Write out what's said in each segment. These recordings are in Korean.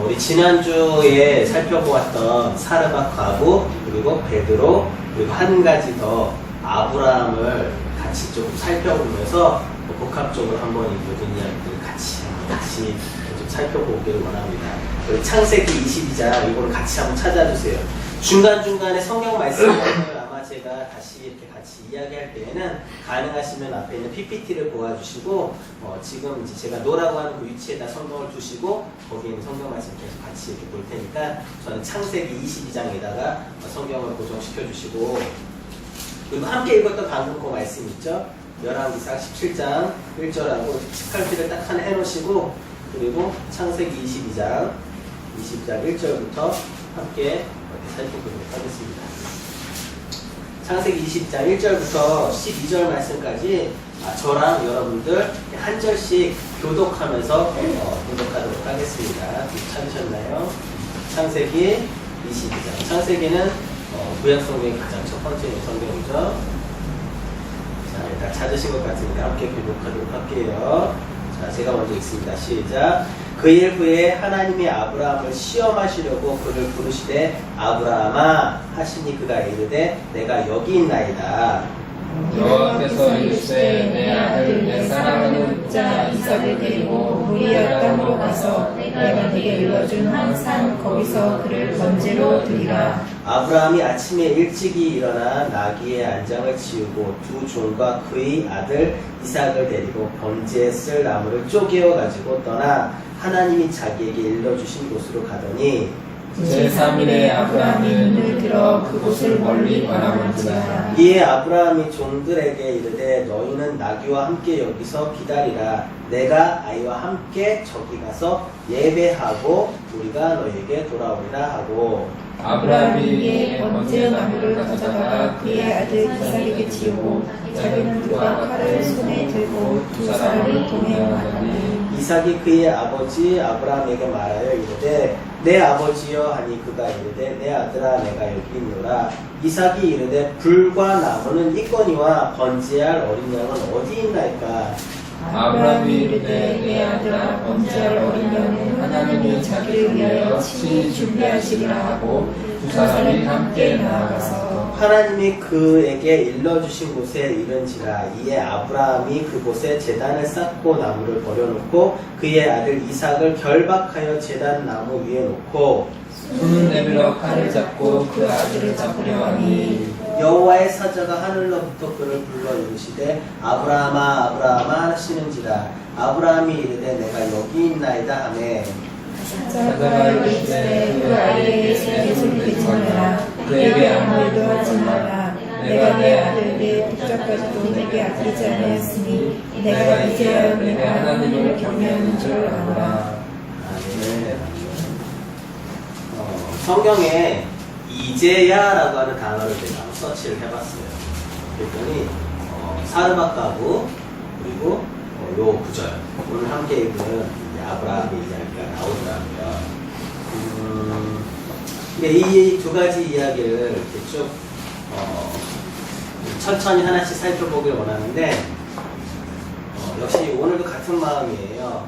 우리 지난주에 살펴보았던 사르밧 과부 그리고 베드로 그리고 한 가지 더 아브라함을 같이 좀 살펴보면서 복합적으로 한번 이 모든 이야기들을 같이 좀 살펴보기를 원합니다. 우리 창세기 22장 이거를 같이 한번 찾아주세요. 중간중간에 성경 말씀을 아마 제가 다시 이렇게 같이 이야기할 때에는 가능하시면 앞에 있는 PPT를 보아주시고 지금 이제 제가 노라고 하는 그 위치에다 성경을 두시고 거기에 있는 성경 말씀 계속 같이 이렇게 볼 테니까 저는 창세기 22장에다가 성경을 고정시켜 주시고 그리고 함께 읽었던 방금 그 말씀 있죠? 열왕기상 17장 1절하고 직할피를 딱 하나 해놓으시고 그리고 창세기 22장 1절부터 함께 살펴보도록 하겠습니다. 창세기 22장 1절부터 12절 말씀까지 저랑 여러분들 한 절씩 교독하면서 교독하도록 하겠습니다. 찾으셨나요? 창세기 22장. 창세기는 구약성경의 가장 첫 번째 성경이죠. 자, 일단 찾으신 것 같으니까 함께 교독하도록 할게요. 자, 제가 먼저 읽습니다. 시작. 그 일 후에 하나님이 아브라함을 시험하시려고 그를 부르시되 아브라함아 하시니 그가 이르되 내가 여기 있나이다. 여호와께서 이르시되 내 아들 내 사랑하는 자 이삭을 데리고 모리아 땅으로 가서 내가 네게 일러준 한 산 거기서 그를 번제로 드리라. 아브라함이 아침에 일찍이 일어나 나귀의 안장을 치우고 두 종과 그의 아들 이삭을 데리고 번제에 쓸 나무를 쪼개어 가지고 떠나 하나님이 자기에게 일러주신 곳으로 가더니 제3일에 아브라함이 눈을 들어 그곳을 멀리 바라본지라. 이에 아브라함이 종들에게 이르되 너희는 나귀와 함께 여기서 기다리라. 내가 아이와 함께 저기 가서 예배하고 우리가 너희에게 돌아오리라 하고 아브라함이 이에 번제 나무를 가져다가 그의 아들 이삭에게 지우고 자기는 그가 칼을 손에 들고 두 사람이 동행하더니 이삭이 그의 아버지 아브라함에게 말하여 이르되 내 아버지여 하니 그가 이르되 내 아들아 내가 여기 있노라. 이삭이 이르되 불과 나무는 있거니와 번제할 어린 양은 어디 있나이까. 아브라함이 이르되 내 아들아 번제할 어린 양은 하나님이 자기를 위하여 친히 준비하시리라 하고 두 사람이 함께 나아가서 하나님이 그에게 일러주신 곳에 이른지라. 이에 아브라함이 그곳에 제단을 쌓고 나무를 버려놓고 그의 아들 이삭을 결박하여 제단 나무 위에 놓고 손을 내밀어 칼을 잡고 그 아들을 잡으려 하니 여호와의 사자가 하늘로부터 그를 불러 이르시되 아브라함아 아브라함아 하시는지라. 아브라함이 이르되 내가 여기 있나이다 하매 사자가 이르시되 그 아이에게 손을 대지 말라. 그에게 아무 일도 하지 말라. 내가 내 아들 내 북자까지도 내게 아끼지 않았으니 내가 이제야 내가 하나님을 경외하는 줄 아노라. 아멘. 성경에 이제야라고 하는 단어를 제가 한번 서치를 해봤어요. 그랬더니 사르밧 과부 그리고 요 구절 오늘 함께 읽은 아브라함의 이야기가 나오더라고요. 이 두 가지 이야기를 이렇게 쭉 천천히 하나씩 살펴보길 원하는데 역시 오늘도 같은 마음이에요.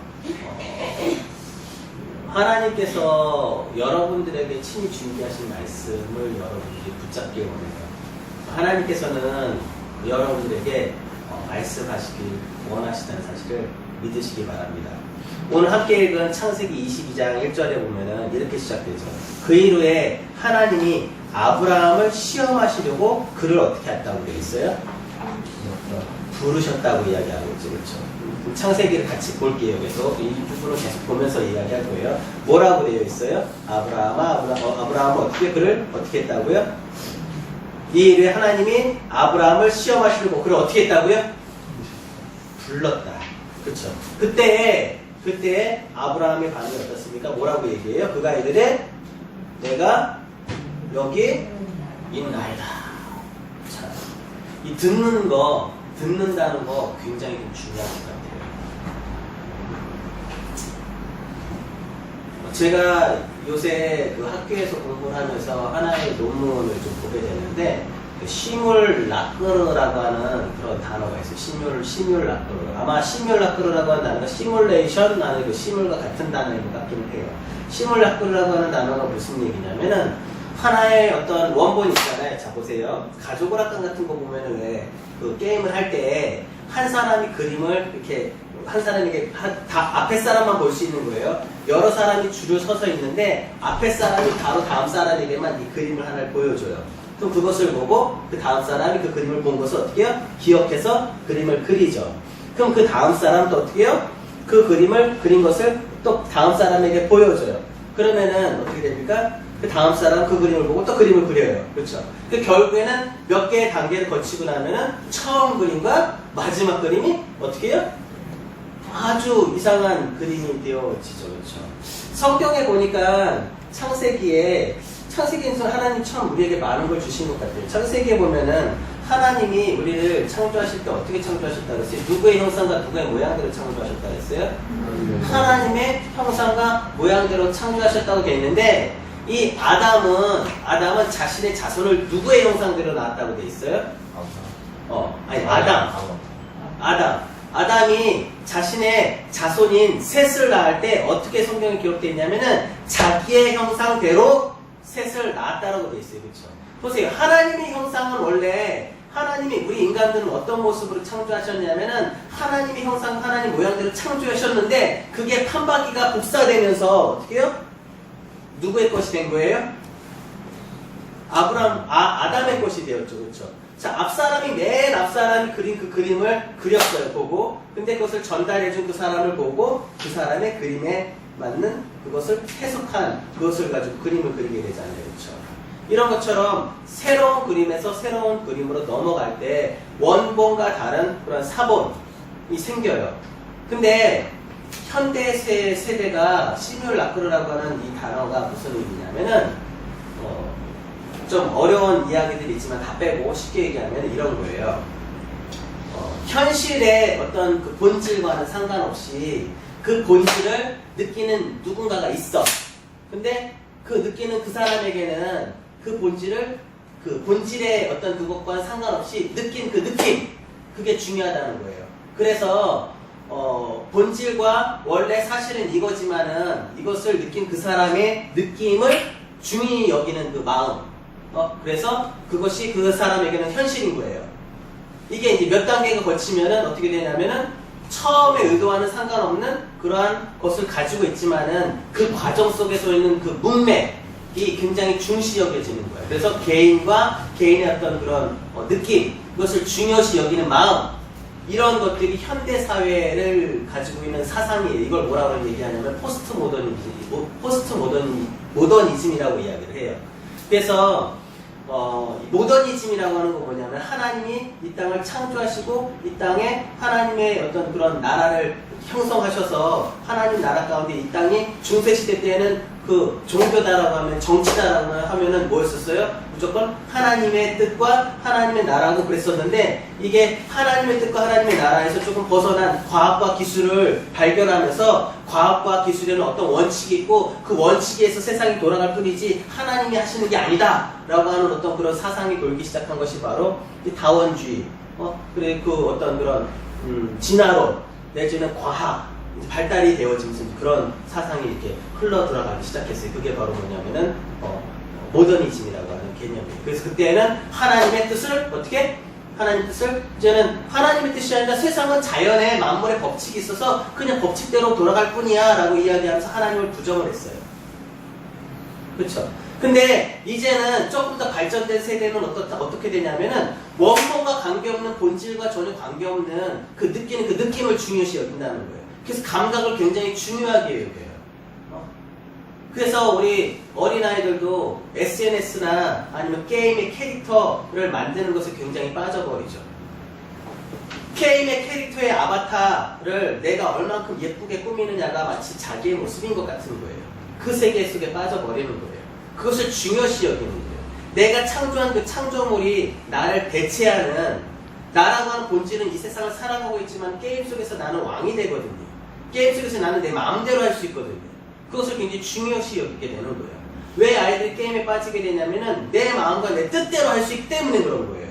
하나님께서 여러분들에게 친히 준비하신 말씀을 여러분들이 붙잡길 원해요. 하나님께서는 여러분들에게 말씀하시길 원하시다는 사실을 믿으시기 바랍니다. 오늘 함께 읽은 창세기 22장 1절에 보면은 이렇게 시작되죠. 그 이후에 하나님이 아브라함을 시험하시려고 그를 어떻게 했다고 되어 있어요? 부르셨다고 이야기하고 있죠. 그렇죠? 창세기를 같이 볼게요. 계속 이 부분을 계속 보면서 이야기할 거예요. 뭐라고 되어 있어요? 아브라함은 어떻게 그를 어떻게 했다고요? 이 일에 하나님이 아브라함을 시험하시려고 그를 어떻게 했다고요? 불렀다. 그렇죠? 그때 아브라함의 반응이 어떻습니까? 뭐라고 얘기해요? 그가 이르되 내가 여기 있나이다. 자, 이 듣는다는 거 굉장히 좀 중요한 것 같아요. 제가 요새 그 학교에서 공부를 하면서 하나의 논문을 좀 보게 되는데 시뮬라크르라고 하는 그런 단어가 있어요. 시뮬라크르. 아마 시뮬라크르라고 하는 단어가 시뮬레이션 하는 그 시뮬과 같은 단어인 것 같긴 해요. 시뮬라크르라고 하는 단어가 무슨 얘기냐면은 하나의 어떤 원본 있잖아요. 자, 보세요. 가족오락관 같은 거 보면은 왜 그 게임을 할 때 한 사람이 그림을 이렇게 한 사람이 이렇게 다 앞에 사람만 볼 수 있는 거예요. 여러 사람이 줄을 서서 있는데 앞에 사람이 바로 다음 사람에게만 이 그림을 하나를 보여줘요. 그럼 그것을 보고 그 다음 사람이 그 그림을 본 것을 어떻게 해요? 기억해서 그림을 그리죠. 그럼 그 다음 사람도 어떻게 해요? 그 그림을 그린 것을 또 다음 사람에게 보여줘요. 그러면은 어떻게 됩니까? 그 다음 사람 그 그림을 보고 또 그림을 그려요. 그렇죠? 그 결국에는 몇 개의 단계를 거치고 나면은 처음 그림과 마지막 그림이 어떻게 해요? 아주 이상한 그림이 되어지죠. 그렇죠? 성경에 보니까 창세기에서 하나님 참 우리에게 많은 걸 주신 것 같아요. 창세기에 보면은 하나님이 우리를 창조하실 때 어떻게 창조하셨다고 했어요? 누구의 형상과 누구의 모양대로 창조하셨다고 했어요? 하나님의 형상과 모양대로 창조하셨다고 되어 있는데 이 아담은 자신의 자손을 누구의 형상대로 낳았다고 되어 있어요? 아담이 자신의 자손인 셋을 낳을 때 어떻게 성경에 기록되어 있냐면은 자기의 형상대로 셋을 낳았다라고 되어 있어요. 그렇죠? 보세요. 하나님의 형상은 원래 하나님이 우리 인간들은 어떤 모습으로 창조하셨냐면은 하나님의 형상, 하나님 모양대로 창조하셨는데 그게 판박이가 복사되면서 어떻게 해요? 누구의 것이 된 거예요? 아담의 것이 되었죠. 그렇죠? 자, 맨 앞사람이 그린 그 그림을 그렸어요. 보고. 근데 그것을 전달해준 그 사람을 보고 그 사람의 그림에 맞는 그것을 해석한 그것을 가지고 그림을 그리게 되잖아요. 그렇죠? 이런 것처럼 새로운 그림에서 새로운 그림으로 넘어갈 때 원본과 다른 그런 사본이 생겨요. 근데 현대 세대가 시뮬라크르라고 하는 이 단어가 무슨 의미냐면은 좀 어려운 이야기들이 있지만 다 빼고 쉽게 얘기하면 이런 거예요. 현실의 어떤 그 본질과는 상관없이 그 본질을 느끼는 누군가가 있어. 근데 그 느끼는 그 사람에게는 그 본질의 어떤 그것과는 상관없이 느낀 그 느낌, 그게 중요하다는 거예요. 그래서 본질과 원래 사실은 이거지만은 이것을 느낀 그 사람의 느낌을 중히 여기는 그 마음. 그래서 그것이 그 사람에게는 현실인 거예요. 이게 이제 몇 단계가 거치면은 어떻게 되냐면은 처음에 의도와는 상관없는 그러한 것을 가지고 있지만은 그 과정 속에서 있는 그 문맥이 굉장히 중시 여겨지는 거예요. 그래서 개인과 개인의 어떤 그런 느낌, 그것을 중요시 여기는 마음, 이런 것들이 현대 사회를 가지고 있는 사상이에요. 이걸 뭐라고 얘기하냐면 포스트 모더니즘이라고 이야기를 해요. 그래서 모더니즘이라고 하는 건 뭐냐면 하나님이 이 땅을 창조하시고 이 땅에 하나님의 어떤 그런 나라를 형성하셔서 하나님 나라 가운데 이 땅이 중세시대 때에는 그 종교다라고 하면 정치다라고 하면은 뭐였었어요? 무조건 하나님의 뜻과 하나님의 나라고 그랬었는데 이게 하나님의 뜻과 하나님의 나라에서 조금 벗어난 과학과 기술을 발견하면서 과학과 기술에는 어떤 원칙이 있고 그 원칙에서 세상이 돌아갈 뿐이지 하나님이 하시는 게 아니다 라고 하는 어떤 그런 사상이 돌기 시작한 것이 바로 이 다원주의, 그래 그 어떤 그런 진화론 내지는 과학 발달이 되어지면서 그런 사상이 이렇게 흘러 들어가기 시작했어요. 그게 바로 뭐냐면은 모더니즘이라고 하는 개념이에요. 그래서 그때는 하나님의 뜻을 어떻게? 하나님의 뜻을 이제는 하나님의 뜻이 아니라 세상은 자연의 만물의 법칙이 있어서 그냥 법칙대로 돌아갈 뿐이야 라고 이야기하면서 하나님을 부정을 했어요. 그렇죠? 근데 이제는 조금 더 발전된 세대는 어떻게 되냐면은 원본과 관계없는 본질과 전혀 관계없는 그 느끼는 그 느낌을 중요시 여긴다는 거예요. 그래서 감각을 굉장히 중요하게 여겨요. 그래서 우리 어린아이들도 SNS나 아니면 게임의 캐릭터를 만드는 것에 굉장히 빠져버리죠. 게임의 캐릭터의 아바타를 내가 얼만큼 예쁘게 꾸미느냐가 마치 자기의 모습인 것 같은 거예요. 그 세계 속에 빠져버리는 거예요. 그것을 중요시 여기는 거예요. 내가 창조한 그 창조물이 나를 대체하는, 나라고 하는 본질은 이 세상을 살아가고 있지만 게임 속에서 나는 왕이 되거든요. 게임 속에서 나는 내 마음대로 할 수 있거든요. 그것을 굉장히 중요시 여기게 되는 거예요. 왜 아이들이 게임에 빠지게 되냐면은 내 마음과 내 뜻대로 할 수 있기 때문에 그런 거예요.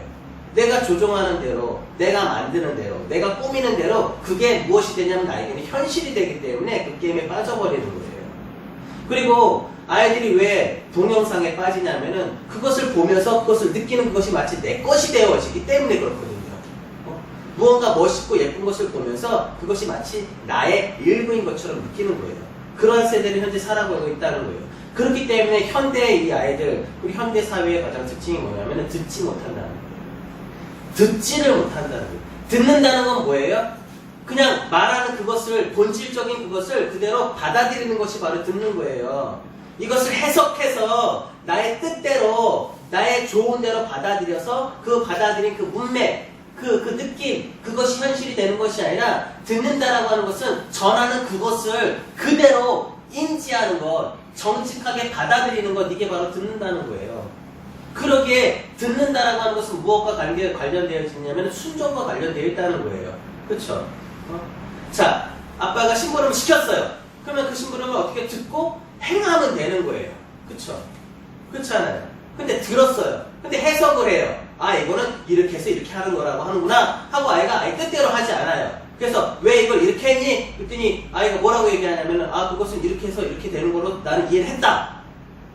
내가 조종하는 대로, 내가 만드는 대로, 내가 꾸미는 대로 그게 무엇이 되냐면 나에게는 현실이 되기 때문에 그 게임에 빠져버리는 거예요. 그리고 아이들이 왜 동영상에 빠지냐면은 그것을 보면서 그것을 느끼는 그것이 마치 내 것이 되어지기 때문에 그렇거든요. 무언가 멋있고 예쁜 것을 보면서 그것이 마치 나의 일부인 것처럼 느끼는 거예요. 그러한 세대를 현재 살아가고 있다는 거예요. 그렇기 때문에 현대의 이 아이들, 우리 현대 사회의 가장 특징이 뭐냐면 듣지 못한다는 거예요. 듣지를 못한다는 거예요. 듣는다는 건 뭐예요? 그냥 말하는 그것을, 본질적인 그것을 그대로 받아들이는 것이 바로 듣는 거예요. 이것을 해석해서 나의 뜻대로, 나의 좋은 대로 받아들여서 그 받아들인 그 문맥, 그 느낌, 그것이 현실이 되는 것이 아니라 듣는다라고 하는 것은 전하는 그것을 그대로 인지하는 것, 정직하게 받아들이는 것, 이게 바로 듣는다는 거예요. 그러기에 듣는다라고 하는 것은 무엇과 관련되어 있냐면 순종과 관련되어 있다는 거예요. 그렇죠? 자, 아빠가 심부름을 시켰어요. 그러면 그 심부름을 어떻게 듣고 행하면 되는 거예요. 그렇죠? 그렇잖아요. 근데 들었어요. 근데 해석을 해요. 아, 이거는 이렇게 해서 이렇게 하는 거라고 하는구나 하고 아이가 아이 뜻대로 하지 않아요. 그래서 왜 이걸 이렇게 했니? 그랬더니 아이가 뭐라고 얘기하냐면은 아, 그것은 이렇게 해서 이렇게 되는 걸로 나는 이해를 했다.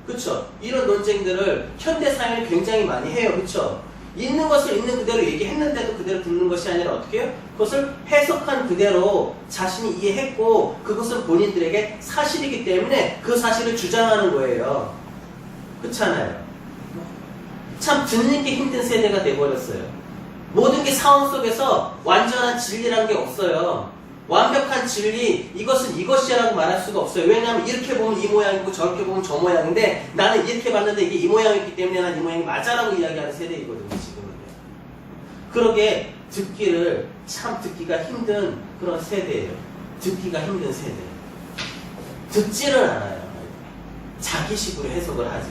그쵸? 이런 논쟁들을 현대 사회는 굉장히 많이 해요. 그쵸? 있는 것을 있는 그대로 얘기했는데도 그대로 듣는 것이 아니라 어떻게 해요? 그것을 해석한 그대로 자신이 이해했고 그것은 본인들에게 사실이기 때문에 그 사실을 주장하는 거예요. 그렇잖아요. 참 듣는 게 힘든 세대가 돼버렸어요. 모든 게 상황 속에서 완전한 진리라는 게 없어요. 완벽한 진리, 이것은 이것이라고 말할 수가 없어요. 왜냐하면 이렇게 보면 이 모양이고 저렇게 보면 저 모양인데 나는 이렇게 봤는데 이게 이 모양이기 때문에 난 이 모양이 맞아라고 이야기하는 세대이거든요. 지금은요. 그러게 듣기를 참 듣기가 힘든 그런 세대예요. 듣기가 힘든 세대. 듣지를 않아요. 자기식으로 해석을 하지.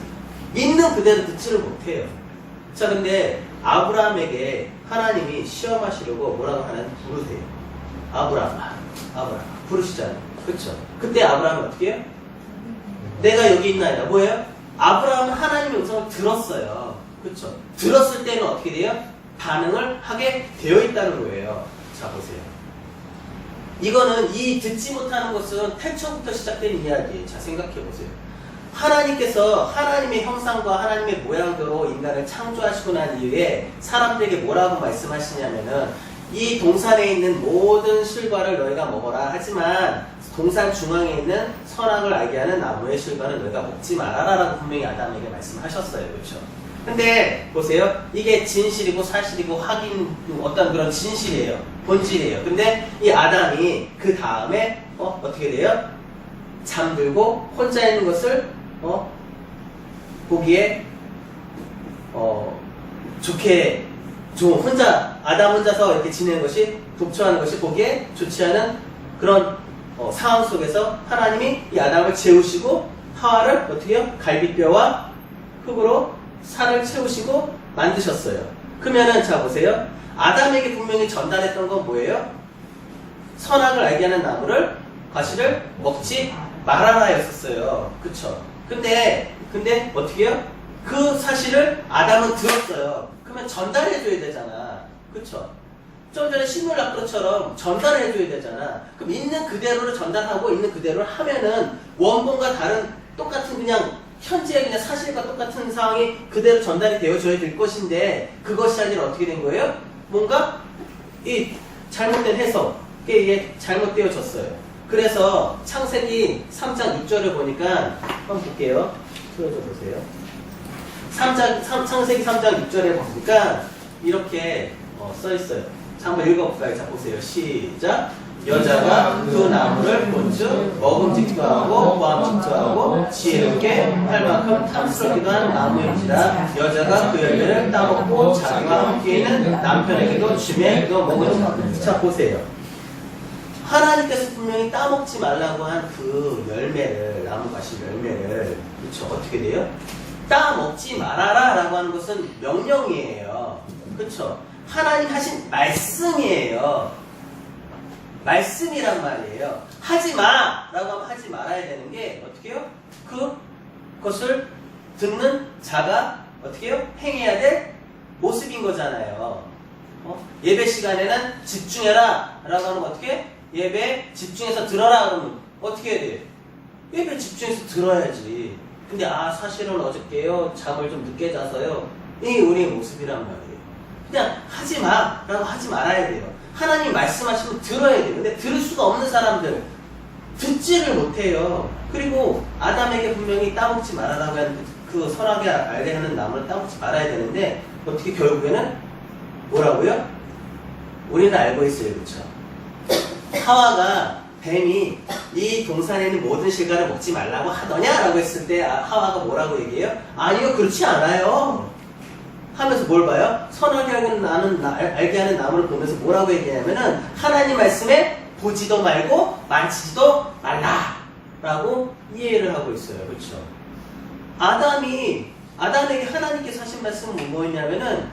있는 그대로 듣지를 못해요. 자, 근데 아브라함에게 하나님이 시험하시려고 뭐라고 하나님 부르세요. 아브라함 부르시잖아요. 그쵸? 그때 아브라함은 어떻게 해요? 내가 여기 있나이다. 뭐예요? 아브라함은 하나님의 음성을 들었어요. 그쵸? 들었을 때는 어떻게 돼요? 반응을 하게 되어 있다는 거예요. 자, 보세요. 이거는 이 듣지 못하는 것은 태초부터 시작된 이야기예요. 자, 생각해 보세요. 하나님께서 하나님의 형상과 하나님의 모양대로 인간을 창조하시고 난 이후에 사람들에게 뭐라고 말씀하시냐면은 이 동산에 있는 모든 실과를 너희가 먹어라. 하지만 동산 중앙에 있는 선악을 알게 하는 나무의 실과는 너희가 먹지 말아라 라고 분명히 아담에게 말씀하셨어요. 그렇죠? 근데 보세요. 이게 진실이고 사실이고 확인 어떤 그런 진실이에요. 본질이에요. 근데 이 아담이 그 다음에 어떻게 돼요? 잠들고 혼자 있는 것을 보기에 좋게 아담 혼자서 이렇게 지내는 것이 독초하는 것이 보기에 좋지 않은 그런 상황 속에서 하나님이 이 아담을 재우시고 하와를 어떻게 해요? 갈비뼈와 흙으로 살을 채우시고 만드셨어요. 그러면은 자 보세요. 아담에게 분명히 전달했던 건 뭐예요? 선악을 알게 하는 나무를 과실을 먹지 말아라 였었어요. 그쵸? 근데 어떻게 해요? 그 사실을 아담은 들었어요. 그러면 전달해줘야 되잖아. 그쵸? 좀 전에 식물락도처럼 전달해줘야 되잖아. 그럼 있는 그대로를 전달하고 있는 그대로를 하면은 원본과 다른 똑같은 그냥 현재의 그냥 사실과 똑같은 상황이 그대로 전달이 되어줘야 될 것인데 그것이 아니라 어떻게 된 거예요? 뭔가 이 잘못된 해석, 이게 잘못되어졌어요. 그래서 창세기 3장 6절을 보니까 한번 볼게요. 틀어줘 보세요. 창세기 3장 6절에 보니까 이렇게 써있어요. 자, 한번 읽어볼까요? 자, 보세요. 시작. 여자가 그 나무를 본즉 먹음직도 하고 보암직도 하고 지혜롭게 할 만큼 탐스럽기도 한 나무인지라 여자가 그 열매를 따먹고 자기와 함께 있는 남편에게도 주매 그거 먹으라. 자, 보세요. 하나님께서 분명히 따먹지 말라고 한 그 열매를, 나무가시 열매를, 그쵸? 어떻게 돼요? 따먹지 말아라 라고 하는 것은 명령이에요. 그쵸? 하나님 하신 말씀이에요. 말씀이란 말이에요. 하지 마! 라고 하면 하지 말아야 되는 게 어떻게 해요? 그 것을 듣는 자가 어떻게 해요? 행해야 될 모습인 거잖아요. 예배 시간에는 집중해라 라고 하면 어떻게 해? 예배 집중해서 들어라 그러면 어떻게 해야 돼? 예배 집중해서 들어야지. 근데 사실은 어저께요 잠을 좀 늦게 자서요. 이게 우리의 모습이란 말이에요. 그냥 하지마 라고 하지 말아야 돼요. 하나님 말씀하시면 들어야 돼요. 근데 들을 수가 없는 사람들 듣지를 못해요. 그리고 아담에게 분명히 따먹지 말아라고 하는 그 선악에 알게 하는 나무를 따먹지 말아야 되는데 어떻게 결국에는 뭐라고요? 우리는 알고 있어요. 그렇죠? 하와가 뱀이 이 동산에 있는 모든 실과를 먹지 말라고 하더냐? 라고 했을 때 하와가 뭐라고 얘기해요? 아니요 그렇지 않아요 하면서 뭘 봐요? 선악을 알게 하는 나무를 보면서 뭐라고 얘기하냐면은 하나님 말씀에 보지도 말고 만지지도 말라 라고 이해를 하고 있어요. 그렇죠? 아담에게 하나님께서 하신 말씀은 뭐였냐면은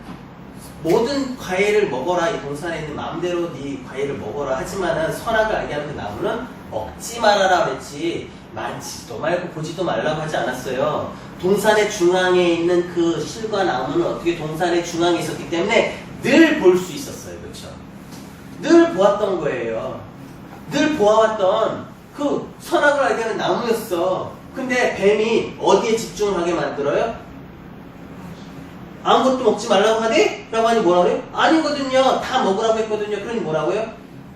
모든 과일을 먹어라. 이 동산에 있는 마음대로 네 과일을 먹어라. 하지만은 선악을 알게 하는 그 나무는 먹지 말아라 그랬지 만지지도 말고 보지도 말라고 하지 않았어요. 동산의 중앙에 있는 그 실과 나무는 어떻게 동산의 중앙에 있었기 때문에 늘 볼 수 있었어요. 그렇죠? 늘 보았던 거예요. 늘 보아왔던 그 선악을 알게 하는 나무였어. 근데 뱀이 어디에 집중을 하게 만들어요? 아무것도 먹지 말라고 하대? 라고 하니 뭐라고 해요? 아니거든요. 다 먹으라고 했거든요. 그러니 뭐라고요?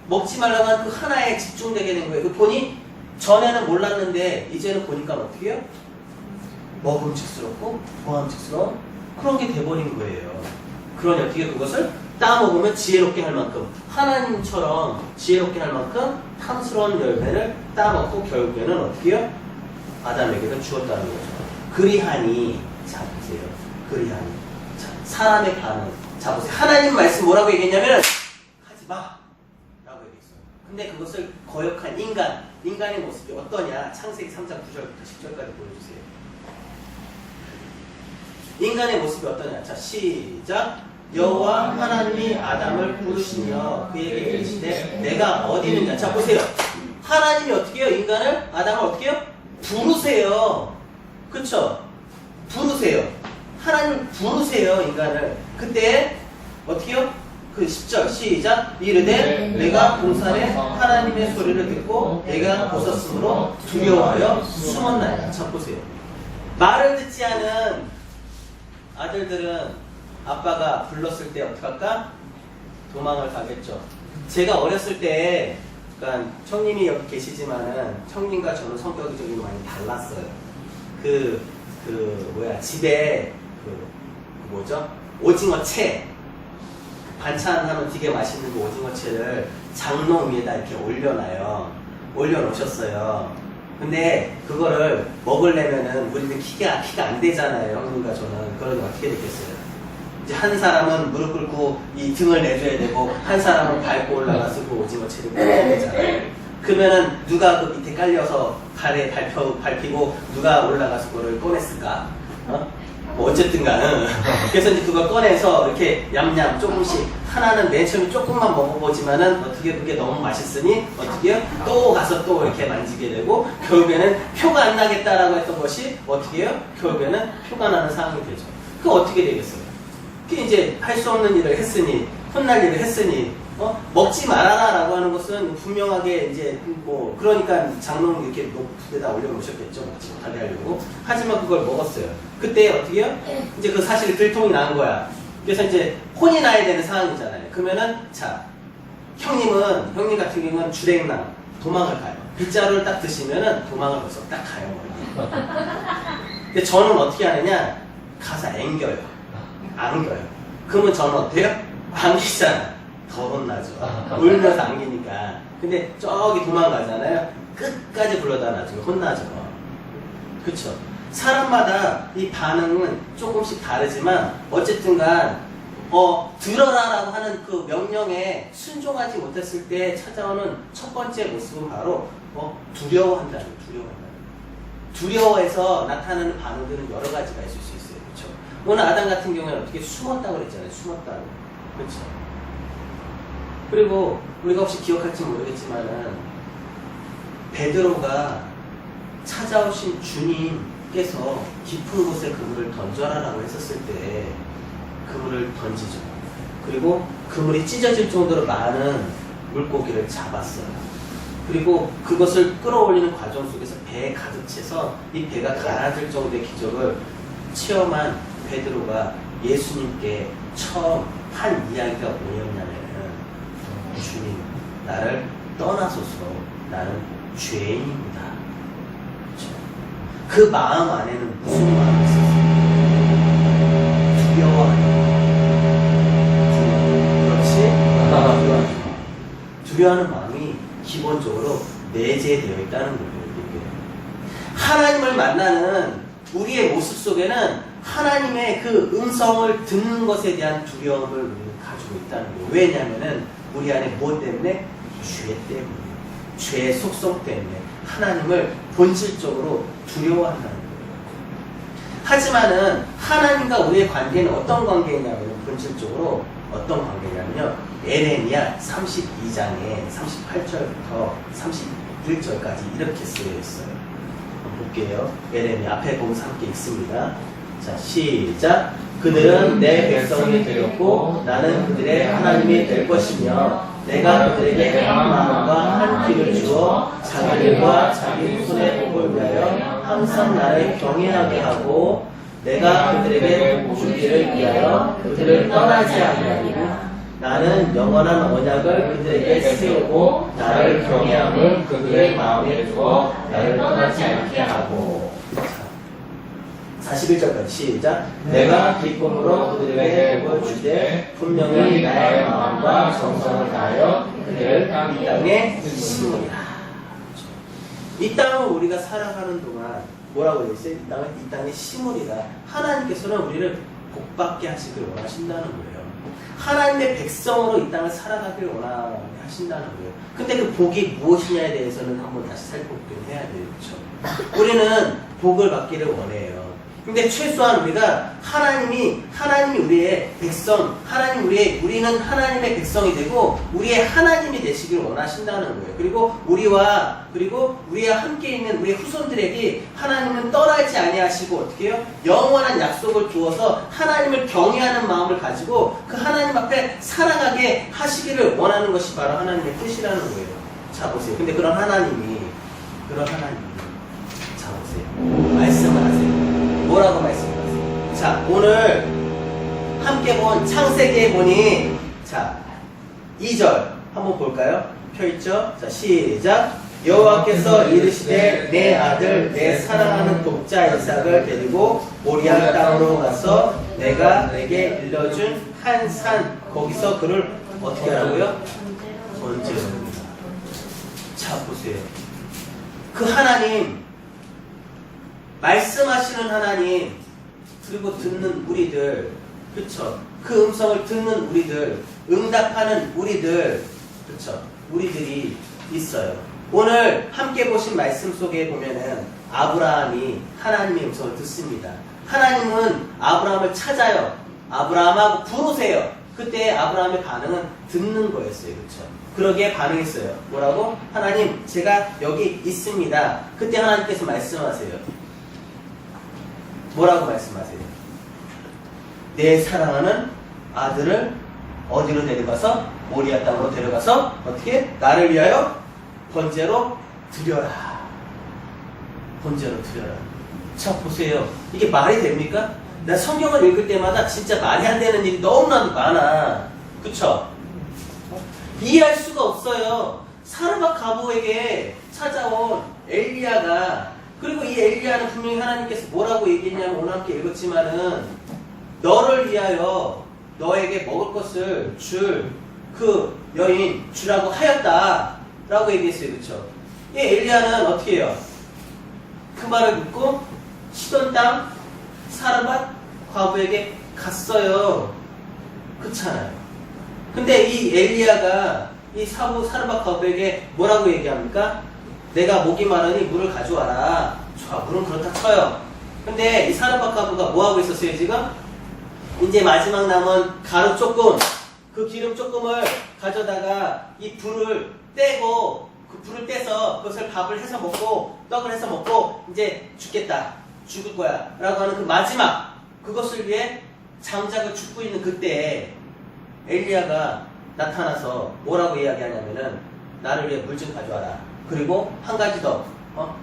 먹지 말라고 한 그 하나에 집중되게 된 거예요. 그 보니 전에는 몰랐는데 이제는 보니까 어떻게 해요? 먹음직스럽고 보암직스러운 그런 게 돼버린 거예요. 그러니 어떻게 그것을 따먹으면 지혜롭게 할 만큼 하나님처럼 지혜롭게 할 만큼 탐스러운 열매를 따먹고 결국에는 어떻게 해요? 아담에게도 주었다는 거죠. 그리하니 자 보세요. 그리하니 자, 사람의 반응 자 보세요. 하나님 말씀 뭐라고 얘기했냐면 하지마 라고 얘기했어요. 근데 그것을 거역한 인간의 모습이 어떠냐? 창세기 3장 9절부터 10절까지 보여주세요. 인간의 모습이 어떠냐? 자 시작. 여호와 하나님이 아담을 부르시며 그에게 이르시되 내가 어디 있느냐? 자 보세요. 하나님이 어떻게 해요? 인간을 아담을 어떻게 해요? 부르세요. 그쵸? 부르세요. 하나님 부르세요. 인간을. 그때 어떻게 해요? 그 10절 시작. 이르되 내가 동산에 하나님의 소리를 듣고 내가 벗었으므로 두려워하여 숨었나이다. 자 보세요. 말을 듣지 않은 아들들은 아빠가 불렀을 때 어떡할까? 도망을 가겠죠. 제가 어렸을 때 그러니까 청님이 여기 계시지만은 청님과 저는 성격이 좀 많이 달랐어요. 집에 뭐죠? 오징어채 반찬하면 되게 맛있는 그 오징어채를 장롱 위에다 이렇게 올려놓으셨어요. 근데 그거를 먹으려면은 우리는 키가 안 되잖아요. 형님과 저는. 그러면 어떻게 됐겠어요? 이제 한 사람은 무릎 꿇고 이 등을 내줘야 되고 한 사람은 밟고 올라가서 그 오징어채를 꺼내야 되잖아요. 그러면은 누가 그 밑에 깔려서 발에 밟히고 누가 올라가서 그거를 꺼냈을까? 뭐 어쨌든 간은 그래서 이제 그걸 꺼내서 이렇게 얌얌 조금씩 하나는 맨 처음에 조금만 먹어보지만은 어떻게 그게 너무 맛있으니 어떻게 해요? 또 가서 또 이렇게 만지게 되고 결국에는 표가 안 나겠다라고 했던 것이 어떻게 해요? 결국에는 표가 나는 상황이 되죠. 그거 어떻게 되겠어요? 그게 이제 할 수 없는 일을 했으니 혼날 일을 했으니 먹지 말아라라고 하는 것은 분명하게 이제 뭐 그러니까 장롱 이렇게 높은 데다 올려놓으셨겠죠. 먹지 못하게 하려고. 하지만 그걸 먹었어요. 그때 어떻게 해요? 이제 그 사실이 들통이 난 거야. 그래서 이제 혼이 나야 되는 상황이잖아요. 그러면은 자 형님 같은 경우는 주랭랑 도망을 가요. 빗자루를 딱 드시면은 도망을 벌써 딱 가요. 근데 저는 어떻게 하느냐? 가서 앵겨요. 안겨요. 그러면 저는 어때요? 안기잖아. 더 혼나죠. 울면서 안기니까. 근데 저기 도망가잖아요. 끝까지 불러다 나중에 혼나죠. 그쵸? 사람마다 이 반응은 조금씩 다르지만 어쨌든간 들어라라고 하는 그 명령에 순종하지 못했을 때 찾아오는 첫 번째 모습은 바로 두려워한다는 두려워해서 나타나는 반응들은 여러 가지가 있을 수 있어요. 그쵸? 오늘 아담 같은 경우에는 어떻게 숨었다고 그랬잖아요. 숨었다고. 그쵸? 그리고 우리가 혹시 기억할지 모르겠지만은 베드로가 찾아오신 주님 께서 깊은 곳에 그물을 던져라라고 했었을 때 그물을 던지죠. 그리고 그물이 찢어질 정도로 많은 물고기를 잡았어요. 그리고 그것을 끌어올리는 과정 속에서 배에 가득 채서 이 배가 가라앉을 정도의 기적을 체험한 베드로가 예수님께 처음 한 이야기가 뭐였냐면 주님, 나를 떠나소서, 나는 죄인입니다. 그렇죠? 그 마음 안에는 무슨 마음이 있었어요? 두려워하는. 그렇지? 두려워하는 마음이 기본적으로 내재되어 있다는 거예요. 이게. 하나님을 만나는 우리의 모습 속에는 하나님의 그 음성을 듣는 것에 대한 두려움을 우리는 가지고 있다는 거예요. 왜냐하면 우리 안에 무엇 때문에? 죄 때문에, 죄의 속성 때문에 하나님을 본질적으로 두려워한다는 거예요. 하지만은 하나님과 우리의 관계는 어떤 관계냐면 본질적으로 어떤 관계냐면요, 에레미야 32장에 38절부터 31절까지 이렇게 쓰여 있어요. 한번 볼게요. 에레미야 앞에 보면서 함께 읽습니다. 자, 시작. 그들은 내 백성이 되었고 나는 그들의 하나님이 될 것이며 내가 그들에게 한 마음과 한 귀를 주어 자기들과 자기 손의 복을 위하여 항상 나를 경외하게 하고 내가 그들에게 주기를 위하여 그들을 떠나지 아니하리라. 나는 영원한 언약을 그들에게 세우고 나를 경외함을 그들의 마음에 두어 나를 떠나지 않게 하고. 41절까지 시작. 내가 기쁨으로 그들에게 복을 주되 분명히 나의 마음과 정성을 다하여 그들을 이 땅에 심으리라. 이 땅을 우리가 살아가는 동안 뭐라고 되어 있어요? 이 땅에 심으리라. 하나님께서는 우리를 복받게 하시길 원하신다는 거예요. 하나님의 백성으로 이 땅을 살아가길 원하신다는 거예요. 근데 그 복이 무엇이냐에 대해서는 한번 다시 살펴보긴 해야 돼요. 그렇죠? 우리는 복을 받기를 원해요. 근데 최소한 우리가 하나님이 우리의 백성, 우리는 하나님의 백성이 되고 우리의 하나님이 되시길 원하신다는 거예요. 그리고 우리와 함께 있는 우리 후손들에게 하나님은 떠나지 아니하시고 어떻게 해요? 영원한 약속을 두어서 하나님을 경외하는 마음을 가지고 그 하나님 앞에 살아가게 하시기를 원하는 것이 바로 하나님의 뜻이라는 거예요. 자, 보세요. 근데 그런 하나님이 자, 보세요. 말씀을 하세요. 뭐라고 말씀하세요? 자, 오늘 함께 본 창세기에 보니 자, 2절 한번 볼까요? 펴있죠? 자, 시작. 여호와께서 이르시되 내 아들 내 사랑하는 독자 이삭을 데리고 모리아 땅으로 가서 내가 내게 일러준 한 산 거기서 그를 어떻게 하라고요? 던지랍니다. 자, 보세요. 그 하나님, 말씀하시는 하나님, 그리고 듣는 우리들, 그쵸? 그 음성을 듣는 우리들, 응답하는 우리들, 그쵸? 우리들이 있어요. 오늘 함께 보신 말씀 속에 보면은 아브라함이 하나님의 음성을 듣습니다. 하나님은 아브라함을 찾아요. 아브라함하고 부르세요. 그때 아브라함의 반응은 듣는 거였어요. 그쵸? 그러기에 반응했어요. 뭐라고? 하나님, 제가 여기 있습니다. 그때 하나님께서 말씀하세요. 뭐라고 말씀하세요? 내 사랑하는 아들을 어디로 데려가서? 모리아 땅으로 데려가서 어떻게? 나를 위하여 번제로 드려라. 번제로 드려라. 자, 보세요. 이게 말이 됩니까? 나 성경을 읽을 때마다 진짜 말이 안 되는 일이 너무나도 많아. 그쵸? 이해할 수가 없어요. 사르밧 가보에게 찾아온 엘리야가, 그리고 이 엘리야는 분명히 하나님께서 뭐라고 얘기했냐면 오늘 함께 읽었지만은 너를 위하여 너에게 먹을 것을 줄 그 여인 주라고 하였다 라고 얘기했어요. 그쵸? 이 엘리야는 어떻게 해요? 그 말을 듣고 시돈 땅 사르밧 과부에게 갔어요. 그렇잖아요. 근데 이 엘리야가 이 사르밧 과부에게 뭐라고 얘기합니까? 내가 목이 마르니 물을 가져와라. 좋아, 물은 그렇다 쳐요. 근데 이 사르밧 과부가 뭐하고 있었어요 지금? 이제 마지막 남은 가루 조금, 그 기름 조금을 가져다가 이 불을 떼고, 그 불을 떼서 그것을 밥을 해서 먹고 떡을 해서 먹고 이제 죽겠다. 죽을 거야 라고 하는 그 마지막 그것을 위해 장작을 줍고 있는 그때에 엘리야가 나타나서 뭐라고 이야기하냐면은 나를 위해 물 좀 가져와라. 그리고 한 가지 더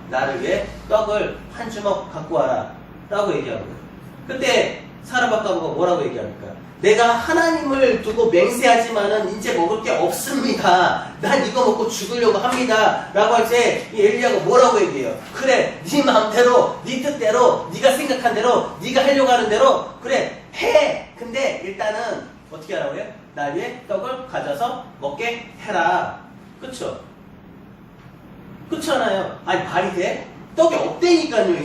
나를 위해 떡을 한 주먹 갖고 와라 라고 얘기하는 거예요. 그때 사르밧가부가 뭐라고 얘기합니까? 내가 하나님을 두고 맹세하지만은 이제 먹을 게 없습니다. 난 이거 먹고 죽으려고 합니다. 라고 할 때 이 엘리야가 뭐라고 얘기해요? 그래, 네 마음대로, 네 뜻대로, 네가 생각한 대로, 네가 하려고 하는 대로 그래, 해. 근데 일단은 어떻게 하라고 해요? 나 위에 떡을 가져서 먹게 해라. 그쵸? 그렇잖아요. 아니 말이 돼? 떡이 없다니까요.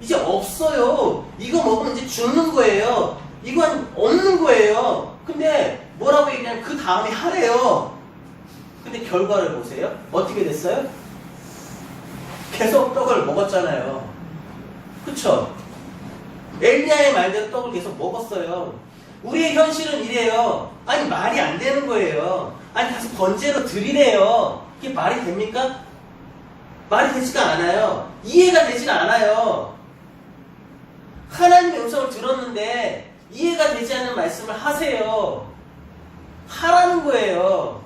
이제 없어요. 이거 먹으면 이제 죽는 거예요. 이건 없는 거예요. 근데 뭐라고 얘기하냐면 그 다음에 하래요. 근데 결과를 보세요. 어떻게 됐어요? 계속 떡을 먹었잖아요. 그쵸? 엘리야의 말대로 떡을 계속 먹었어요. 우리의 현실은 이래요. 아니 말이 안 되는 거예요. 아니 다시 번제로 드리래요. 이게 말이 됩니까? 말이 되지가 않아요. 이해가 되지가 않아요. 하나님의 음성을 들었는데 이해가 되지 않는 말씀을 하세요. 하라는 거예요.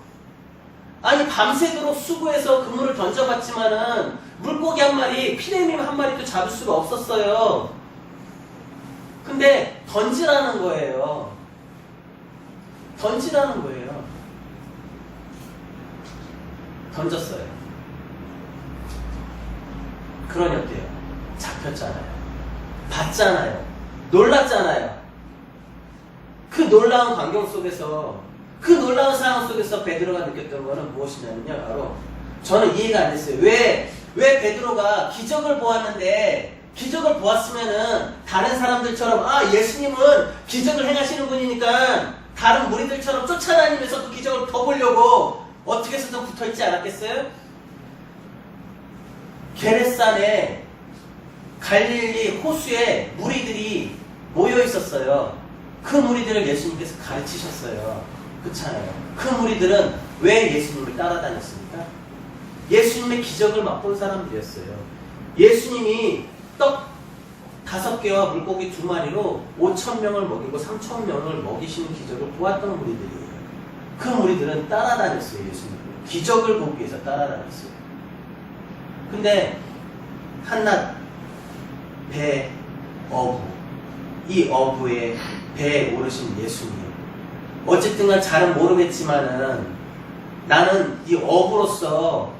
아니 밤새도록 수고해서 그물을 던져봤지만은 물고기 한 마리, 피레미 한 마리도 잡을 수가 없었어요. 근데 던지라는 거예요. 던지라는 거예요. 던졌어요. 그러니 어때요? 잡혔잖아요. 봤잖아요. 놀랐잖아요. 그 놀라운 광경 속에서, 그 놀라운 상황 속에서 베드로가 느꼈던 거는 무엇이냐면요. 바로 저는 이해가 안 됐어요. 왜 베드로가 기적을 보았는데, 기적을 보았으면은 다른 사람들처럼 예수님은 기적을 행하시는 분이니까 다른 무리들처럼 쫓아다니면서 그 기적을 더 보려고 어떻게 해서든 붙어있지 않았겠어요? 게레산에 갈릴리 호수에 무리들이 모여 있었어요. 그 무리들을 예수님께서 가르치셨어요. 그렇잖아요. 그 무리들은 왜 예수님을 따라다녔습니까? 예수님의 기적을 맛본 사람들이었어요. 예수님이 떡 5개와 물고기 2마리로 5,000명을 먹이고 3,000명을 먹이시는 기적을 보았던 무리들이에요. 그 무리들은 따라다녔어요. 예수님을. 기적을 보기 위해서 따라다녔어요. 근데 한낱 배 어부, 이 어부의 배에 오르신 예수님, 어쨌든 잘은 모르겠지만은 나는 이 어부로서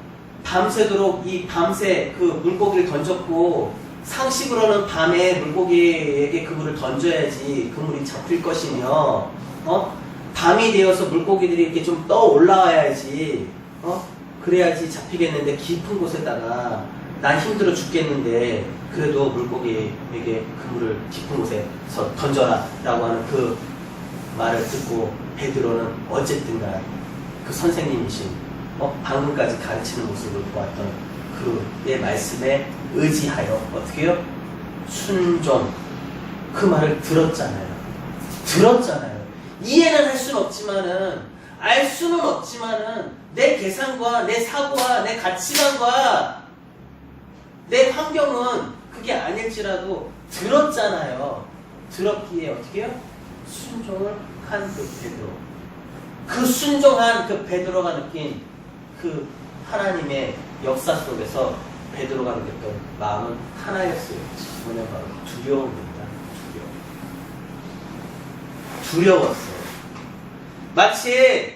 밤새도록 이 밤새 그 물고기를 던졌고 상식으로는 밤에 물고기에게 그물을 던져야지 그물이 잡힐 것이며 밤이 되어서 물고기들이 이렇게 좀 떠 올라와야지 그래야지 잡히겠는데 깊은 곳에다가 난 힘들어 죽겠는데 그래도 물고기에게 그물을 깊은 곳에서 던져라 라고 하는 그 말을 듣고 베드로는 어쨌든간 그 선생님이신 방금까지 가르치는 모습을 보았던 그의 말씀에 의지하여 어떻게 해요? 순종. 그 말을 들었잖아요. 이해는 할 수는 없지만은, 알 수는 없지만은 내 계산과 내 사고와 내 가치관과 내 환경은 그게 아닐지라도 들었잖아요. 들었기에 어떻게 해요? 순종을 한 그 베드로. 그 순종한 그 베드로가 느낀 그 하나님의 역사 속에서 베드로가 느꼈던 마음은 하나였어요. 뭐냐 바로 두려움입니다. 두려웠어요. 마치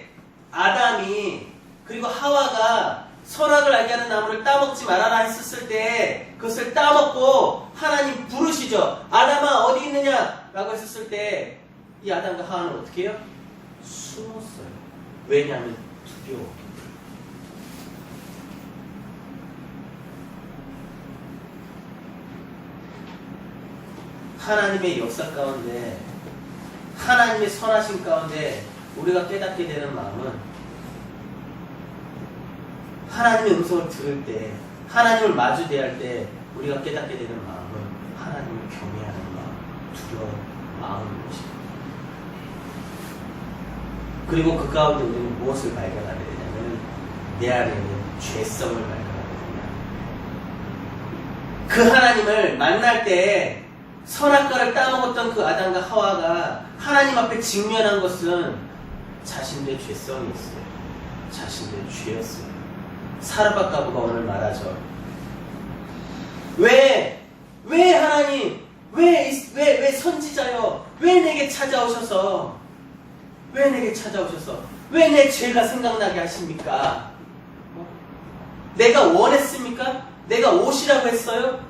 아담이 그리고 하와가 선악을 알게 하는 나무를 따먹지 말아라 했었을 때 그것을 따먹고 하나님 부르시죠. 아담아 어디 있느냐? 라고 했었을 때 이 아담과 하와는 어떻게 해요? 숨었어요. 왜냐하면 두려워. 하나님의 역사 가운데, 하나님의 선하심 가운데 우리가 깨닫게 되는 마음은 하나님의 음성을 들을 때, 하나님을 마주 대할 때 우리가 깨닫게 되는 마음은 하나님을 경외하는 마음, 두려운 마음인 것입니다. 그리고 그 가운데 우리는 무엇을 발견하게 되냐면 내 안에 있는 죄성을 발견하게 됩니다. 그 하나님을 만날 때 선악과를 따먹었던 그 아담과 하와가 하나님 앞에 직면한 것은 자신들의 죄성이었어요. 자신들의 죄였어요. 사르밧가부가 오늘 말하죠. 왜 하나님, 왜 선지자여, 왜 내게 찾아오셔서 왜 내 죄가 생각나게 하십니까? 내가 원했습니까? 내가 오시라고 했어요?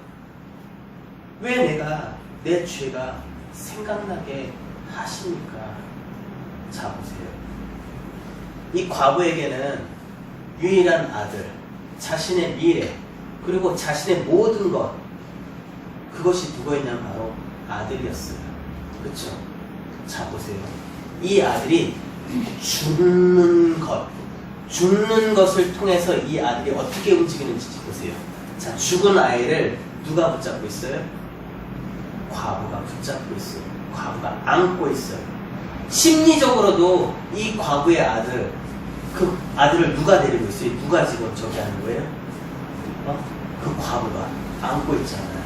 왜 내가 내 죄가 생각나게 하십니까? 자, 보세요. 이 과부에게는 유일한 아들, 자신의 미래, 그리고 자신의 모든 것, 그것이 누구였냐면 바로 아들이었어요. 그렇죠? 자, 보세요. 이 아들이 죽는 것을 통해서 이 아들이 어떻게 움직이는지 보세요. 자, 죽은 아이를 누가 붙잡고 있어요? 과부가 붙잡고 있어요. 과부가 안고 있어요. 심리적으로도 이 과부의 아들, 그 아들을 누가 데리고 있어요? 누가 지금 저기 하는 거예요? 그 과부가 안고 있잖아요.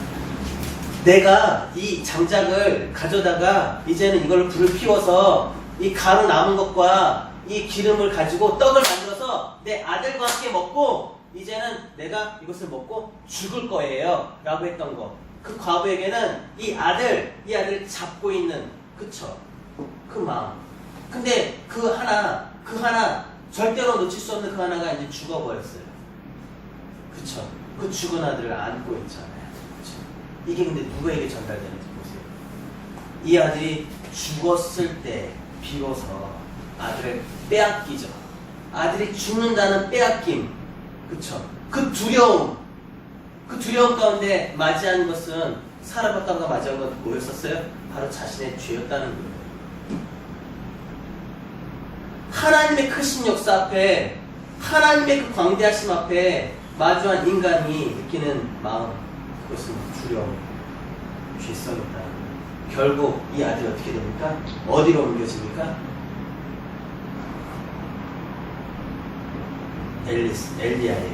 내가 이 장작을 가져다가 이제는 이걸 불을 피워서 이 가루 남은 것과 이 기름을 가지고 떡을 만들어서 내 아들과 함께 먹고 이제는 내가 이것을 먹고 죽을 거예요 라고 했던 거. 그 과부에게는 이 아들을 잡고 있는, 그쵸? 그 마음. 근데 그 하나 절대로 놓칠 수 없는 그 하나가 이제 죽어버렸어요. 그쵸? 그 죽은 아들을 안고 있잖아요. 그쵸? 이게 근데 누구에게 전달되는지 보세요. 이 아들이 죽었을 때 비로소 아들을 빼앗기죠. 아들이 죽는다는 빼앗김. 그쵸? 그 두려움 가운데 맞이한 것은 사르밧가부가 맞이한 건 뭐였었어요? 바로 자신의 죄였다는 거예요. 하나님의 크신 역사 앞에, 하나님의 그 광대하심 앞에 마주한 인간이 느끼는 마음, 그것은 두려움, 죄성이었다는 거예요. 결국 이 아들이 어떻게 됩니까? 어디로 옮겨집니까? 엘리야에게.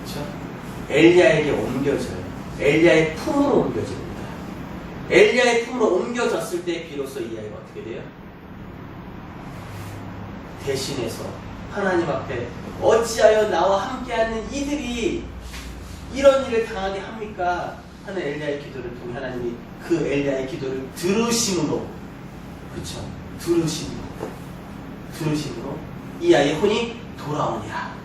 그렇죠? 엘리야에게 옮겨져요. 엘리야의 품으로 옮겨집니다. 엘리야의 품으로 옮겨졌을 때 비로소 이 아이가 어떻게 돼요? 대신해서 하나님 앞에 어찌하여 나와 함께하는 이들이 이런 일을 당하게 합니까? 하는 엘리야의 기도를 통해 하나님이 그 엘리야의 기도를 들으심으로, 그쵸? 들으심으로 이 아이의 혼이 돌아오니라.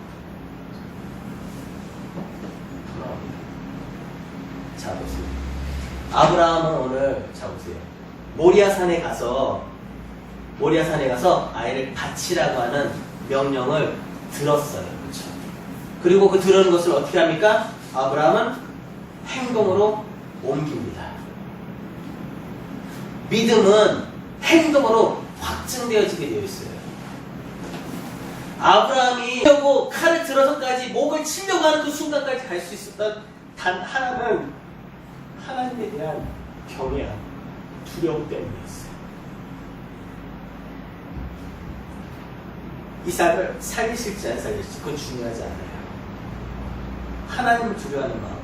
자, 보세요. 아브라함은 오늘, 자, 보세요. 모리아산에 가서 아이를 바치라고 하는 명령을 들었어요. 그렇죠? 그리고 그 들은 것을 어떻게 합니까? 아브라함은 행동으로 옮깁니다. 믿음은 행동으로 확증되어지게 되어 있어요. 아브라함이 하려고 칼을 들어서까지 목을 치려고 하는 그 순간까지 갈 수 있었던 단 하나는 하나님에 대한 경외함, 두려움 때문이었어요. 이삭을 살리실지 안 살릴지 그건 중요하지 않아요. 하나님을 두려워하는 마음,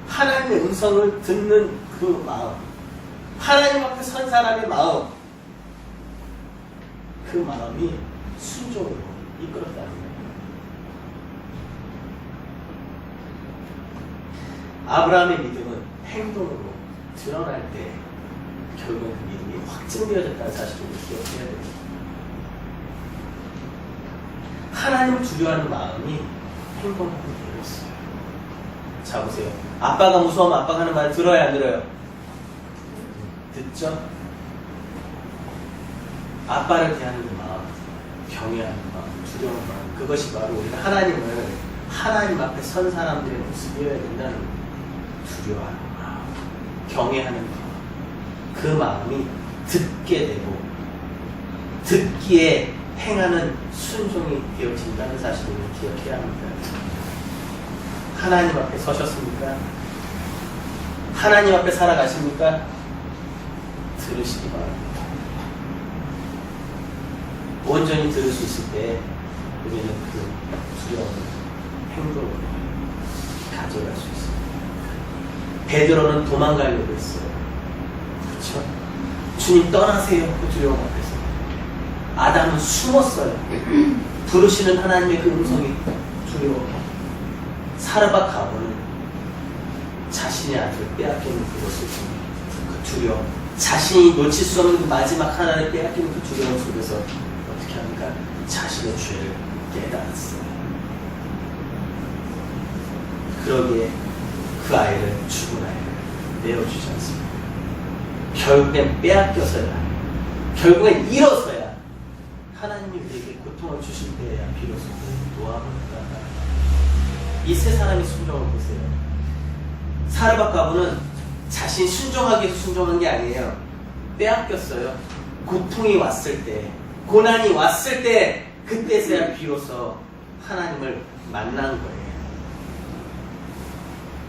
하나님의 음성을 듣는 그 마음, 하나님 앞에 선 사람의 마음, 그 마음이 순종으로 이끌었다는 거예요. 아브라함의 믿음은 행동으로 드러날 때 결국은 그 믿음이 확증되어졌다는 사실을 기억해야 됩니다. 하나님을 두려워하는 마음이 행동으로 되었어요. 자, 보세요. 아빠가 무서우면 아빠가 하는 말 들어야 안 들어요? 듣죠? 아빠를 대하는 그 마음, 경외하는 마음, 두려워하는 마음, 그것이 바로 우리가 하나님 앞에 선 사람들의 모습이어야 된다는 두려워하는 마음, 경외하는 마음, 그 마음이 듣게 되고 듣기에 행하는 순종이 되어진다는 사실을 기억해야 합니다. 하나님 앞에 서셨습니까? 하나님 앞에 살아가십니까? 들으시기 바랍니다. 온전히 들을 수 있을 때 우리는 그 두려움을 행동으로 가져갈 수 있습니다. 베드로는 도망가려고 했어요. 그렇죠? 주님 떠나세요. 그 두려움 앞에서. 아담은 숨었어요. 부르시는 하나님의 그 음성이 두려워. 사르밧 가문은 자신의 아들을 빼앗기는 그것을 그 두려움, 자신이 놓칠 수 없는 그 마지막 하나를 빼앗기는 그 두려움 속에서 어떻게 합니까? 자신의 죄를 깨달았어요. 그러기에 그 아이를, 죽은 아이를 내어주지 않습니다. 결국엔 빼앗겨서야, 결국엔 잃어서야 하나님이 우리에게 고통을 주실 때야 비로소 노아합니다. 이 세 사람의 순종을 보세요. 사르밧 가부는 자신이 순종하기 위해서 순종한 게 아니에요. 빼앗겼어요. 고통이 왔을 때, 고난이 왔을 때, 그때서야 비로소 하나님을 만난 거예요.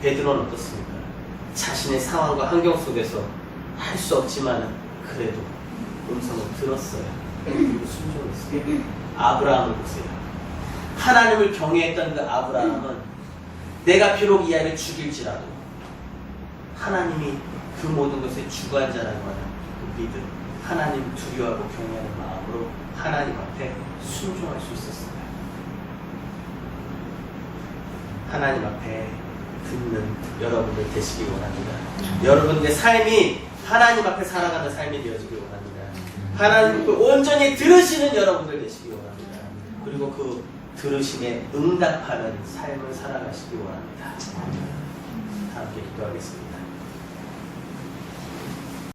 베드로는 어떻습니까? 자신의 상황과 환경 속에서 할 수 없지만 그래도 음성을 들었어요. 그리고 순종했어요. 아브라함을 보세요. 하나님을 경외했던 그 아브라함은 내가 비록 이 아이를 죽일지라도 하나님이 그 모든 것의 주관자라는 그 믿음, 하나님 두려워하고 경외하는 마음으로 하나님 앞에 순종할 수 있었어요. 하나님 앞에 듣는 여러분들 되시기 원합니다. 여러분들의 삶이 하나님 앞에 살아가는 삶이 되어지기 원합니다. 하나님을 온전히 들으시는 여러분들 되시기 원합니다. 그리고 그 들으심에 응답하는 삶을 살아가시기 원합니다. 함께 기도하겠습니다.